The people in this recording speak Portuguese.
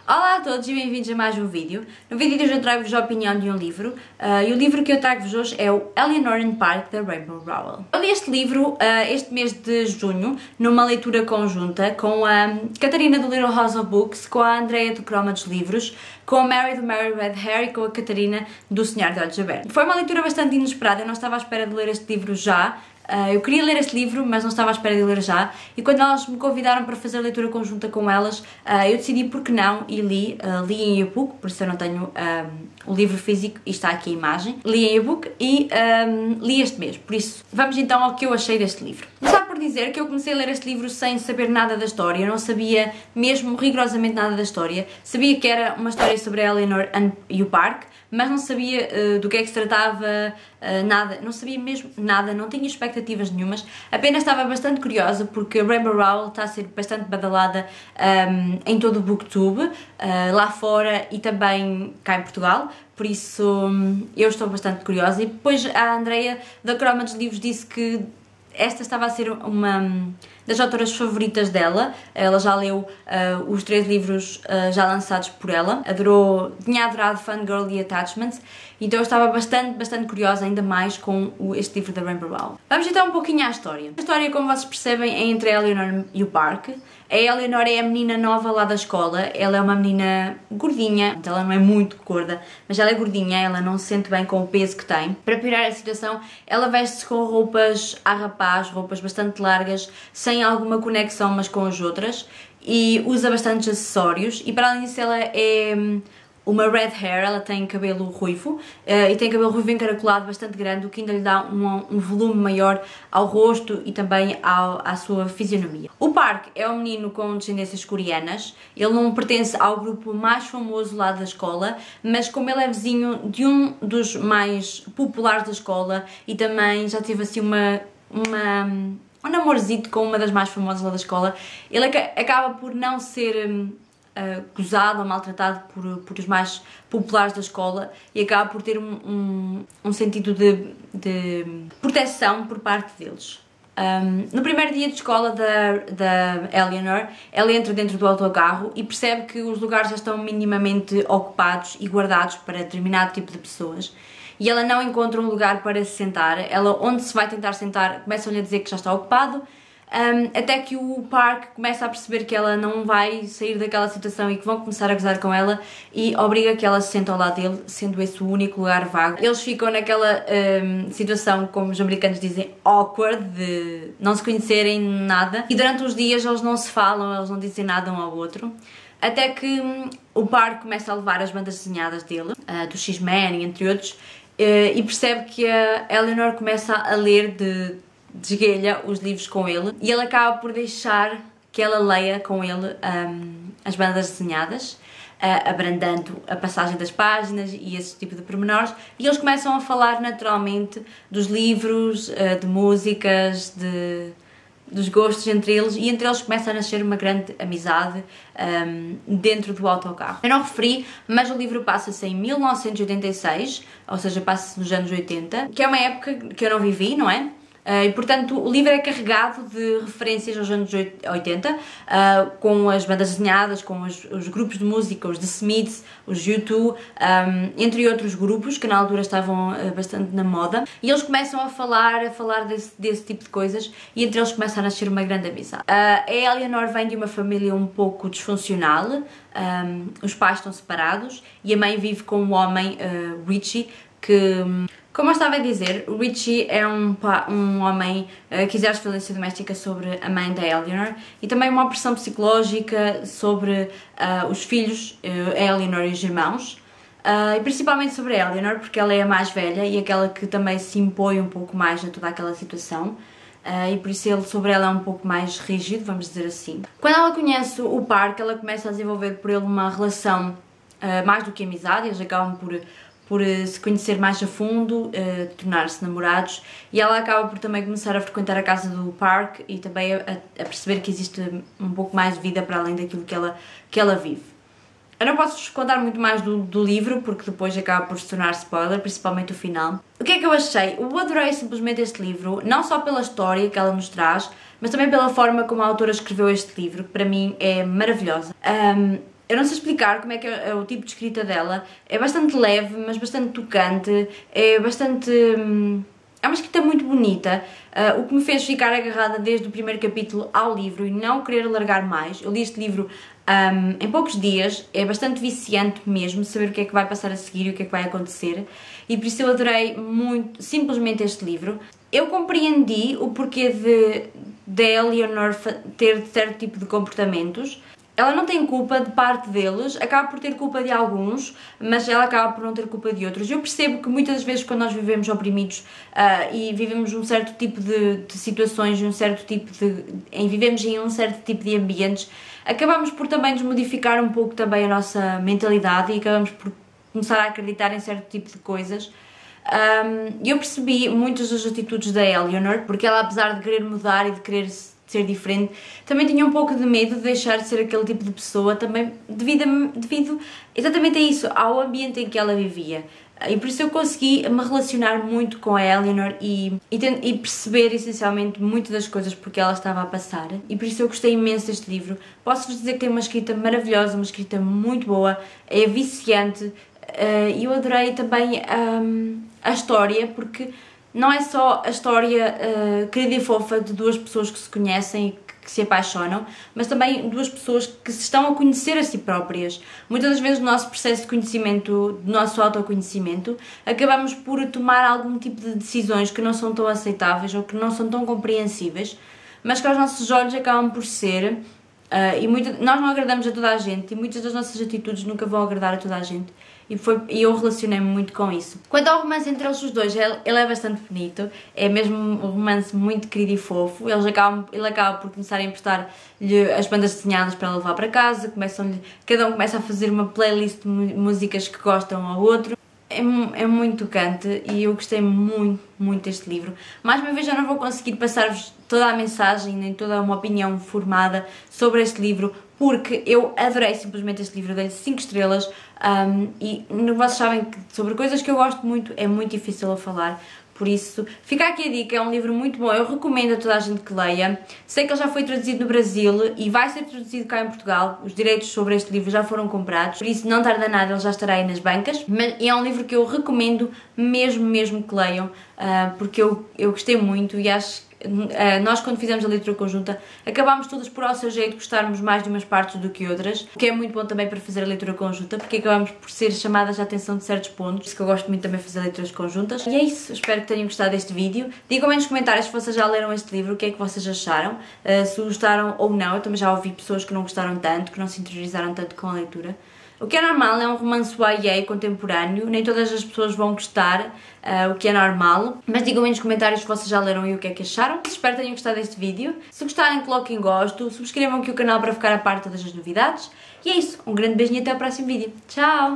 Olá a todos e bem-vindos a mais um vídeo. No vídeo de hoje eu trago-vos a opinião de um livro e o livro que eu trago-vos hoje é o Eleanor and Park, da Rainbow Rowell. Eu li este livro este mês de junho, numa leitura conjunta com a Catarina do Little House of Books, com a Andrea do Croma dos Livros, com a Mary do Mary Red Hair e com a Catarina do Senhor de Olhos Abertos. Foi uma leitura bastante inesperada, eu não estava à espera de ler este livro já. Eu queria ler este livro, mas não estava à espera de ler já, e quando elas me convidaram para fazer a leitura conjunta com elas, eu decidi por que não e li em e-book, por isso eu não tenho o livro físico e está aqui a imagem. Li em e-book e li este mês, por isso vamos então ao que eu achei deste livro. Começar por dizer que eu comecei a ler este livro sem saber nada da história, eu não sabia mesmo rigorosamente nada da história, sabia que era uma história sobre a Eleanor e o Park, mas não sabia do que é que se tratava, nada, não sabia mesmo nada, não tinha expectativas nenhumas, apenas estava bastante curiosa porque a Rainbow Rowell está a ser bastante badalada em todo o Booktube, lá fora e também cá em Portugal, por isso eu estou bastante curiosa. E depois a Andrea da Croma dos Livros disse que esta estava a ser uma das autoras favoritas dela. Ela já leu os 3 livros já lançados por ela, tinha adorado Fangirl e Attachments, então eu estava bastante curiosa ainda mais com este livro da Rainbow Rowell. Vamos então um pouquinho à história. A história, como vocês percebem, é entre a Eleanor e o Park. A Eleanor é a menina nova lá da escola, ela é uma menina gordinha, ela não é muito gorda, mas ela é gordinha, ela não se sente bem com o peso que tem. Para piorar a situação, ela veste-se com roupas à rapaz, roupas bastante largas, sem alguma conexão umas com as outras, e usa bastantes acessórios, e para além disso ela é uma red hair, ela tem cabelo ruivo e tem cabelo ruivo encaracolado bastante grande, o que ainda lhe dá um volume maior ao rosto e também à sua fisionomia. O Park é um menino com descendências coreanas, ele não pertence ao grupo mais famoso lá da escola, mas como ele é vizinho de um dos mais populares da escola e também já teve assim um namorzito com uma das mais famosas lá da escola, ele acaba por não ser gozado ou maltratado por os mais populares da escola e acaba por ter um sentido de proteção por parte deles. No primeiro dia de escola da Eleanor, ela entra dentro do autocarro e percebe que os lugares já estão minimamente ocupados e guardados para determinado tipo de pessoas, e ela não encontra um lugar para se sentar. Ela, onde se vai tentar sentar, começam-lhe a dizer que já está ocupado, até que o Park começa a perceber que ela não vai sair daquela situação e que vão começar a gozar com ela, e obriga que ela se sente ao lado dele, sendo esse o único lugar vago. Eles ficam naquela situação, como os americanos dizem, awkward, de não se conhecerem nada, e durante os dias eles não se falam, eles não dizem nada um ao outro, até que o Park começa a levar as bandas desenhadas dele, do X-Men, entre outros, e percebe que a Eleanor começa a ler de esguelha os livros com ele, e ele acaba por deixar que ela leia com ele as bandas desenhadas, abrandando a passagem das páginas e esse tipo de pormenores, e eles começam a falar naturalmente dos livros, de músicas, dos gostos entre eles, e entre eles começa a nascer uma grande amizade dentro do autocarro. Eu não referi, mas o livro passa-se em 1986, ou seja, passa-se nos anos 80, que é uma época que eu não vivi, não é? E portanto o livro é carregado de referências aos anos 80, com as bandas desenhadas, com os grupos de música, os The Smiths, os U2, entre outros grupos que na altura estavam bastante na moda, e eles começam a falar desse tipo de coisas, e entre eles começa a nascer uma grande amizade. A Eleanor vem de uma família um pouco disfuncional, os pais estão separados e a mãe vive com um homem, Richie, que, como eu estava a dizer, o Richie é um homem que exerce violência doméstica sobre a mãe da Eleanor, e também uma opressão psicológica sobre os filhos, a Eleanor e os irmãos, e principalmente sobre a Eleanor, porque ela é a mais velha e aquela que também se impõe um pouco mais a toda aquela situação, e por isso sobre ela é um pouco mais rígido, vamos dizer assim. Quando ela conhece o Park, ela começa a desenvolver por ele uma relação mais do que amizade, eles acabam por se conhecer mais a fundo, tornar-se namorados, e ela acaba por também começar a frequentar a casa do Park e também a perceber que existe um pouco mais de vida para além daquilo que ela vive. Eu não posso contar muito mais do livro, porque depois acaba por se tornar spoiler, principalmente o final. O que é que eu achei? Eu adorei simplesmente este livro, não só pela história que ela nos traz, mas também pela forma como a autora escreveu este livro, que para mim é maravilhosa. Eu não sei explicar como é que é o tipo de escrita dela. É bastante leve, mas bastante tocante. É bastante... é uma escrita muito bonita, o que me fez ficar agarrada desde o primeiro capítulo ao livro e não querer largar mais. Eu li este livro em poucos dias, é bastante viciante mesmo, saber o que é que vai passar a seguir e o que é que vai acontecer. E por isso eu adorei muito, simplesmente este livro. Eu compreendi o porquê de Eleanor ter certo tipo de comportamentos. Ela não tem culpa de parte deles, acaba por ter culpa de alguns, mas ela acaba por não ter culpa de outros. Eu percebo que muitas vezes quando nós vivemos oprimidos e vivemos um certo tipo de situações, vivemos em um certo tipo de ambientes, acabamos por também nos modificar um pouco também a nossa mentalidade e acabamos por começar a acreditar em certo tipo de coisas. Eu percebi muitas das atitudes da Eleanor, porque ela, apesar de querer mudar e de querer ser diferente, também tinha um pouco de medo de deixar de ser aquele tipo de pessoa, também devido exatamente a isso, ao ambiente em que ela vivia. E por isso eu consegui me relacionar muito com a Eleanor e perceber essencialmente muitas das coisas porque ela estava a passar. E por isso eu gostei imenso deste livro. Posso-vos dizer que tem uma escrita maravilhosa, uma escrita muito boa, é viciante. E eu adorei também a história, porque não é só a história querida e fofa de duas pessoas que se conhecem e que se apaixonam, mas também duas pessoas que se estão a conhecer a si próprias. Muitas das vezes no nosso processo de conhecimento, do nosso autoconhecimento, acabamos por tomar algum tipo de decisões que não são tão aceitáveis ou que não são tão compreensíveis, mas que aos nossos olhos acabam por ser, nós não agradamos a toda a gente e muitas das nossas atitudes nunca vão agradar a toda a gente. E eu relacionei-me muito com isso. Quanto ao romance entre eles os dois, ele é bastante bonito, é mesmo um romance muito querido e fofo. Ele acaba por começar a emprestar-lhe as bandas desenhadas para ela levar para casa, cada um começa a fazer uma playlist de músicas que gostam ao outro. É muito tocante e eu gostei muito, muito deste livro. Mais uma vez já não vou conseguir passar-vos toda a mensagem, nem toda uma opinião formada sobre este livro, porque eu adorei simplesmente este livro, dei 5 estrelas e vocês sabem que sobre coisas que eu gosto muito é muito difícil a falar. Por isso, fica aqui a dica, é um livro muito bom, eu recomendo a toda a gente que leia. Sei que ele já foi traduzido no Brasil e vai ser traduzido cá em Portugal, os direitos sobre este livro já foram comprados, por isso não tarda nada, ele já estará aí nas bancas. E é um livro que eu recomendo mesmo que leiam, porque eu gostei muito e acho que nós quando fizemos a leitura conjunta acabámos todas por ao seu jeito gostarmos mais de umas partes do que outras, o que é muito bom também para fazer a leitura conjunta, porque acabamos por ser chamadas a atenção de certos pontos, por isso que eu gosto muito também de fazer leituras conjuntas. E é isso, espero que tenham gostado deste vídeo. Digam aí nos comentários se vocês já leram este livro, o que é que vocês acharam, se gostaram ou não. Eu também já ouvi pessoas que não gostaram tanto, que não se interiorizaram tanto com a leitura. O que é normal, é um romance YA contemporâneo, nem todas as pessoas vão gostar, o que é normal, mas digam-me nos comentários se vocês já leram e o que é que acharam. Espero que tenham gostado deste vídeo. Se gostarem, coloquem gosto, subscrevam aqui o canal para ficar a par de todas as novidades. E é isso, um grande beijinho e até ao próximo vídeo. Tchau!